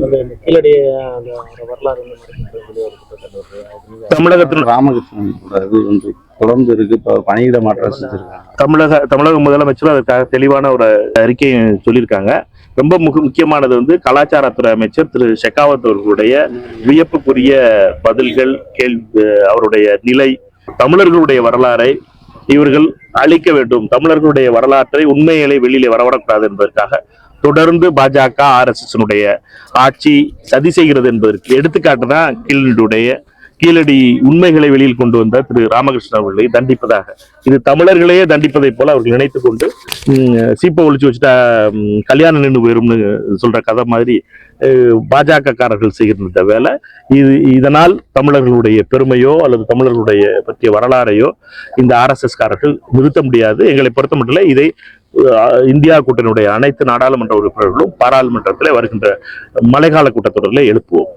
அந்த கீழடி அந்த வரலாறு இந்த மாதிரி சொல்லி ஒரு குற்றச்சாட்டு வருது. அதுக்கு நீங்க தமிழகத்தில் ராமகிருஷ்ணன் இது வந்து தொடர்ந்து இருக்கு. இப்போ பணியிட மாற்றம் செஞ்சிருக்காங்க. தமிழக முதலமைச்சரும் அதற்காக தெளிவான ஒரு அறிக்கையை சொல்லியிருக்காங்க. ரொம்ப முக்கியமானது வந்து கலாச்சாரத்துறை அமைச்சர் திரு ஷெகாவத் அவர்களுடைய வியப்புக்குரிய பதில்கள், அவருடைய நிலை, தமிழர்களுடைய வரலாறை இவர்கள் அழிக்க வேண்டும், தமிழர்களுடைய வரலாற்றை உண்மைகளை வெளியிலே வரவிடக்கூடாது என்பதற்காக தொடர்ந்து பாஜக RSS ஆட்சி சதி செய்கிறது என்பதற்கு எடுத்துக்காட்டு தான் கீழடி உண்மைகளை வெளியில் கொண்டு வந்த திரு ராமகிருஷ்ணன் அவர்களை தண்டிப்பதாக. இது தமிழர்களையே தண்டிப்பதை போல அவர்கள் நினைத்துக் கொண்டு சீப்பை ஒழிச்சு வச்சுட்டா கல்யாணம் நின்று போயிரும்னு சொல்ற கதை மாதிரி பாஜக காரர்கள் செய்கின்ற வேலை இது. இதனால் தமிழர்களுடைய பெருமையோ அல்லது தமிழர்களுடைய பற்றிய வரலாறையோ இந்த RSS காரர்கள் நிறுத்த முடியாது. எங்களை பொறுத்த மட்டும் இதை இந்தியா கூட்டணியுடைய அனைத்து நாடாளுமன்ற உறுப்பினர்களும் பாராளுமன்றத்தில் வருகின்ற மழைக்கால கூட்டத்தொடரில் எழுப்புவோம்.